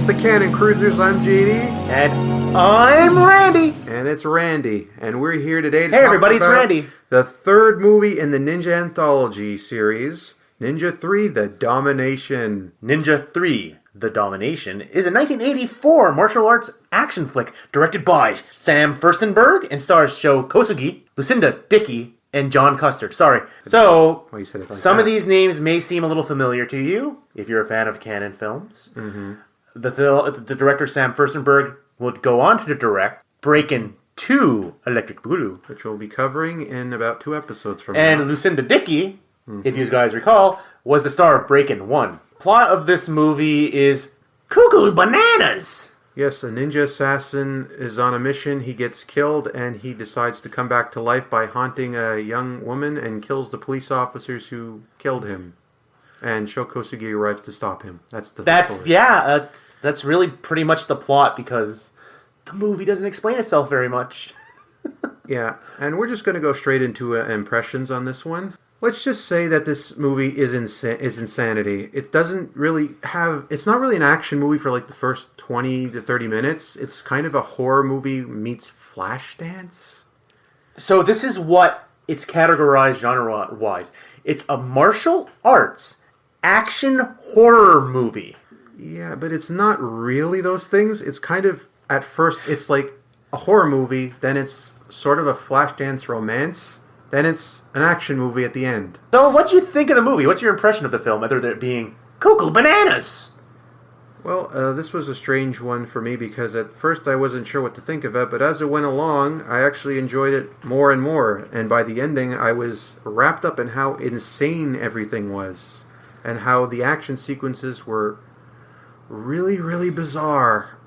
It's the Cannon Cruisers. I'm JD. And I'm Randy. And it's Randy. And we're here today to Hey everybody, it's Randy. The third movie in the Ninja Anthology series, Ninja 3, The Domination. Ninja 3, The Domination is a 1984 martial arts action flick directed by Sam Firstenberg and stars Shô Kosugi, Lucinda Dickey, and John Custard. Sorry. So, some of these names may seem a little familiar to you if you're a fan of Cannon films. Mm-hmm. The director Sam Firstenberg would go on to direct Breakin' 2 Electric Boogaloo, which we'll be covering in about 2 episodes from now. And Lucinda Dickey, if you guys recall, was the star of Breakin' 1. Plot of this movie is cuckoo bananas! Yes, a ninja assassin is on a mission. He gets killed, and he decides to come back to life by haunting a young woman and kills the police officers who killed him. And Shô Kosugi arrives to stop him. That's really pretty much the plot, because the movie doesn't explain itself very much. Yeah, and we're just going to go straight into impressions on this one. Let's just say that this movie is insanity. It doesn't really have... It's not really an action movie for like the first 20 to 30 minutes. It's kind of a horror movie meets Flashdance. So this is what it's categorized genre-wise. It's a martial arts action horror movie. Yeah, but it's not really those things. It's kind of... At first, it's like a horror movie. Then it's sort of a Flashdance romance. Then it's an action movie at the end. So what do you think of the movie? What's your impression of the film, other than it being cuckoo bananas? Well, this was a strange one for me because at first I wasn't sure what to think of it, but as it went along, I actually enjoyed it more and more. And by the ending, I was wrapped up in how insane everything was and how the action sequences were really, really bizarre.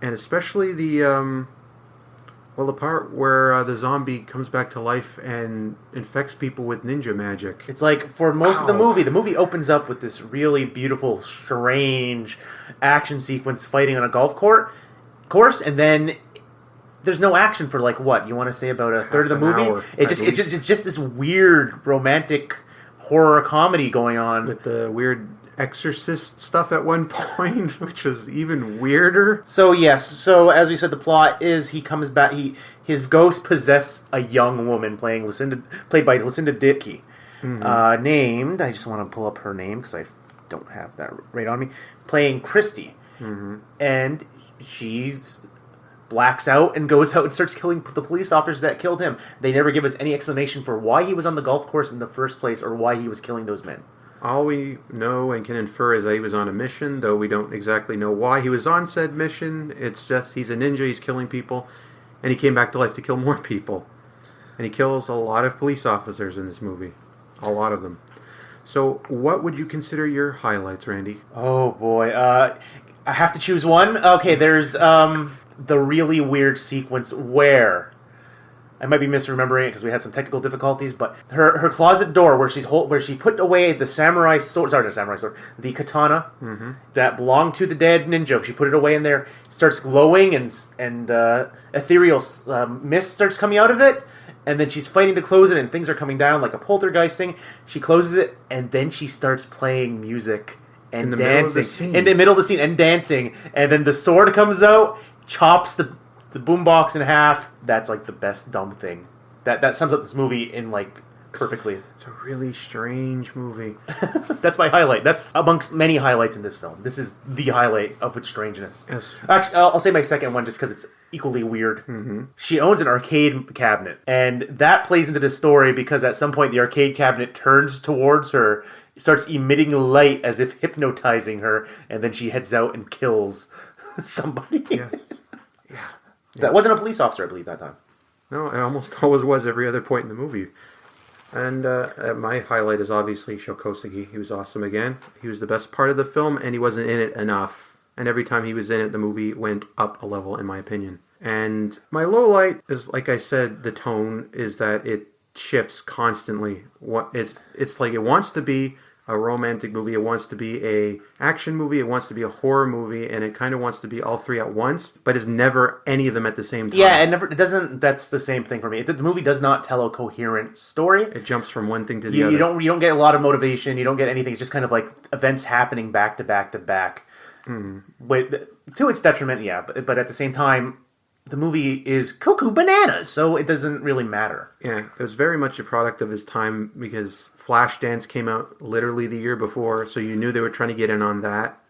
And especially the part where the zombie comes back to life and infects people with ninja magic. It's like, for most of the movie opens up with this really beautiful, strange action sequence fighting on a golf course, and then there's no action for, like, what? You want to say about a third of the movie? It's just this weird, romantic horror comedy going on. With the weird exorcist stuff at one point, which was even weirder. So as we said, the plot is he comes back. His ghost possessed a young woman played by Lucinda Dickey, named. I just want to pull up her name because I don't have that right on me. Playing Christy, and she's blacks out and goes out and starts killing the police officers that killed him. They never give us any explanation for why he was on the golf course in the first place or why he was killing those men. All we know and can infer is that he was on a mission, though we don't exactly know why he was on said mission. It's just he's a ninja, he's killing people, and he came back to life to kill more people. And he kills a lot of police officers in this movie. A lot of them. So what would you consider your highlights, Randy? Oh boy, I have to choose one? Okay, there's the really weird sequence where... I might be misremembering it because we had some technical difficulties, but her closet door where she put away the the katana that belonged to the dead ninja. She put it away in there. Starts glowing and ethereal mist starts coming out of it, and then she's fighting to close it, and things are coming down like a poltergeist thing. She closes it, and then she starts playing music and dancing in the middle of the scene and dancing, and then the sword comes out, chops the boombox in half. That's like the best dumb thing. That sums up this movie in like perfectly. It's a really strange movie. That's my highlight. That's amongst many highlights in this film. This is the highlight of its strangeness. Yes. Actually, I'll say my second one just because it's equally weird. She owns an arcade cabinet, and that plays into the story because at some point the arcade cabinet turns towards her, starts emitting light as if hypnotizing her, and then she heads out and kills somebody. Yeah. That wasn't a police officer, I believe, that time. No, it almost always was every other point in the movie. And my highlight is obviously Shô Kosugi. He was awesome again. He was the best part of the film, and he wasn't in it enough. And every time he was in it, the movie went up a level, in my opinion. And my low light is, like I said, the tone is that it shifts constantly. It's like it wants to be a romantic movie, it wants to be a action movie, it wants to be a horror movie, and it kind of wants to be all three at once, but is never any of them at the same time. Yeah, it doesn't. That's the same thing for me. The movie does not tell a coherent story. It jumps from one thing to the other. You don't get a lot of motivation. You don't get anything. It's just kind of like events happening back to back to back. To its detriment, yeah. But at the same time, the movie is cuckoo bananas, so it doesn't really matter. Yeah, it was very much a product of his time because Flashdance came out literally the year before, so you knew they were trying to get in on that.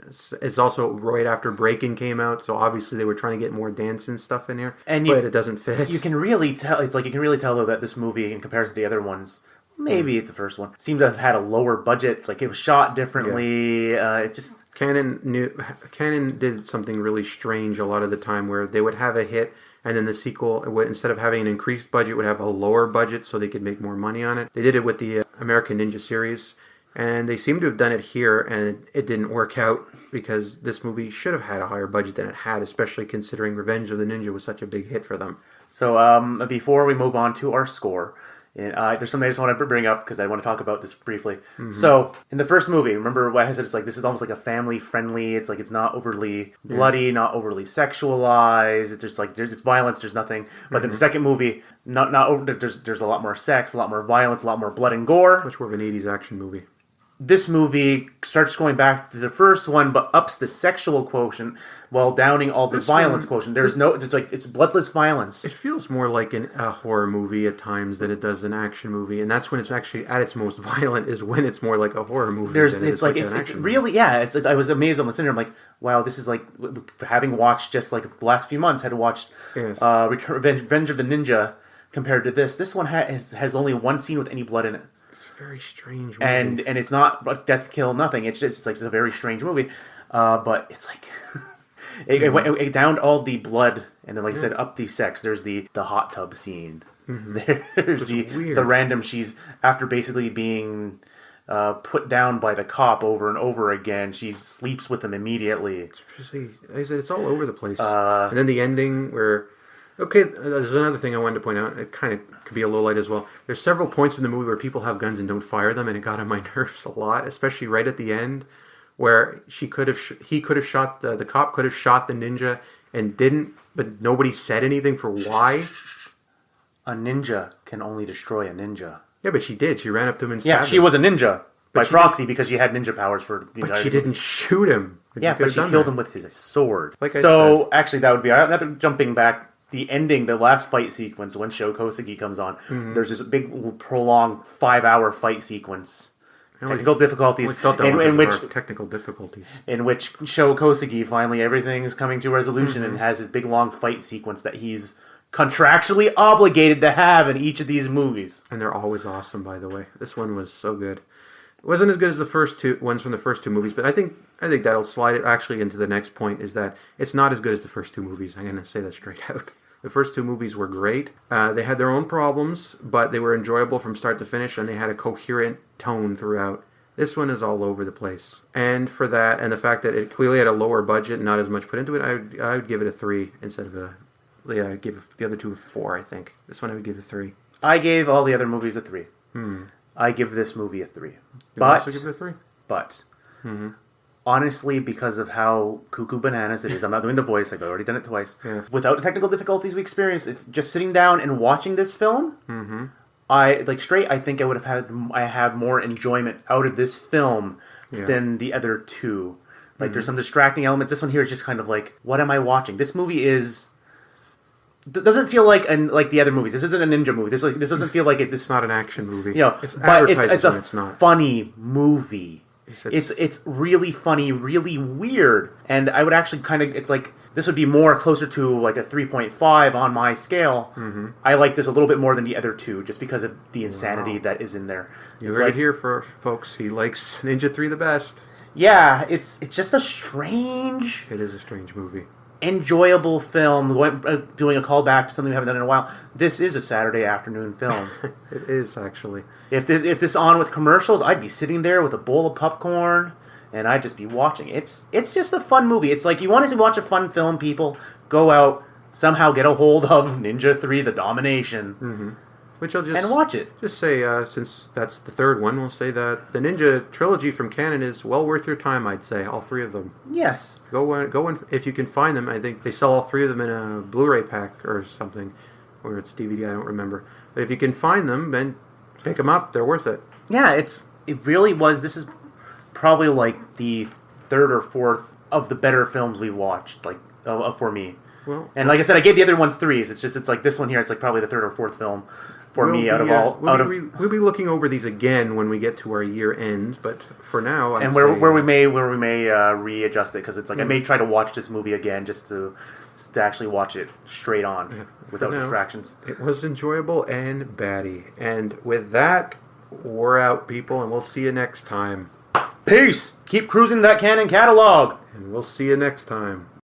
It's also right after Breaking came out, so obviously they were trying to get more dance and stuff in here, but it doesn't fit. You can really tell. It's like you can really tell though that this movie, in comparison to the other ones, maybe the first one, seemed to have had a lower budget. It's like it was shot differently. It just. Canon did something really strange a lot of the time where they would have a hit and then the sequel, instead of having an increased budget, would have a lower budget so they could make more money on it. They did it with the American Ninja series, and they seem to have done it here, and it didn't work out because this movie should have had a higher budget than it had, especially considering Revenge of the Ninja was such a big hit for them. So before we move on to our score, there's something I just want to bring up because I want to talk about this briefly. Mm-hmm. So, in the first movie, remember what I said? It's like this is almost like a family-friendly. It's like it's not overly bloody, not overly sexualized. It's just like there's violence. There's nothing. But in the second movie, not over. There's a lot more sex, a lot more violence, a lot more blood and gore. Much more of an '80s action movie. This movie starts going back to the first one, but ups the sexual quotient while downing all the violence quotient. It's bloodless violence. It feels more like a horror movie at times than it does an action movie, and that's when it's actually at its most violent. Is when it's more like a horror movie. I was amazed on the cinema. I'm like, wow, this is like having watched just like the last few months. Had watched Revenge of the Ninja compared to this. This one has only one scene with any blood in it. It's a very strange movie. And it's not death, kill, nothing. It's a very strange movie. But it's like it downed all the blood and then, like I said, up the sex. There's the hot tub scene. Mm-hmm. There's the random. She's after basically being put down by the cop over and over again. She sleeps with him immediately. It's all over the place. And then the ending where. Okay, there's another thing I wanted to point out. It kind of could be a low light as well. There's several points in the movie where people have guns and don't fire them, and it got on my nerves a lot, especially right at the end, where the cop could have shot the ninja and didn't, but nobody said anything for why. A ninja can only destroy a ninja. Yeah, but she did. She ran up to him and stabbed him. Yeah, she was a ninja by proxy because she had ninja powers for the entire But she didn't shoot him. But she killed him with his sword. Actually, that would be another jumping back. The ending, the last fight sequence, when Shô Kosugi comes on, there's this big, prolonged 5-hour fight sequence. Technical difficulties. In which Shô Kosugi, finally, everything's coming to resolution and has this big, long fight sequence that he's contractually obligated to have in each of these movies. And they're always awesome, by the way. This one was so good. It wasn't as good as the first two ones from the first two movies, but I think that'll slide it actually into the next point, is that it's not as good as the first two movies. I'm going to say that straight out. The first two movies were great. They had their own problems, but they were enjoyable from start to finish, and they had a coherent tone throughout. This one is all over the place. And for that, and the fact that it clearly had a lower budget and not as much put into it, I would give it a 3 instead of give the other two a 4, I think. This one I would give a 3. I gave all the other movies a 3. I give this movie a 3. You also give it a 3? But, honestly, because of how cuckoo bananas it is, I'm not doing the voice, I've already done it twice. Yes. Without the technical difficulties we experienced, just sitting down and watching this film, I think I have more enjoyment out of this film than the other two. There's some distracting elements. This one here is just kind of like, what am I watching? This movie doesn't feel like the other movies. This isn't a ninja movie. This doesn't feel like it. This is not an action movie. It's a funny movie. It's really funny, really weird, and I would actually it's like this would be more closer to like a 3.5 on my scale. I like this a little bit more than the other two, just because of the insanity that is in there. You heard it here, folks. He likes Ninja 3 the best. Yeah, it's just a strange. It is a strange movie. Enjoyable film. Doing a callback to something we haven't done in a while. This is a Saturday afternoon film. It is, actually. If this on with commercials, I'd be sitting there with a bowl of popcorn, and I'd just be watching. It's just a fun movie. It's like, you want to watch a fun film, people, go out, somehow get a hold of Ninja 3, The Domination, Which I'll and watch it. Just say, since that's the third one, we'll say that the Ninja trilogy from Canon is well worth your time, I'd say, all 3 of them. Yes. Go in, if you can find them. I think they sell all 3 of them in a Blu-ray pack or something, or it's DVD, I don't remember. But if you can find them, then pick them up. They're worth it. Yeah, it really was. This is probably like the third or fourth of the better films we've watched, like for me. Well, and like I said, I gave the other ones 3s. It's like this one here. It's like probably the 3rd or 4th film for me out of all. We'll be looking over these again when we get to our year end. But for now, where we may readjust it, because it's like I may try to watch this movie again just to actually watch it straight on without distractions. It was enjoyable and batty. And with that, we're out, people, and we'll see you next time. Peace. Keep cruising that Canon catalog. And we'll see you next time.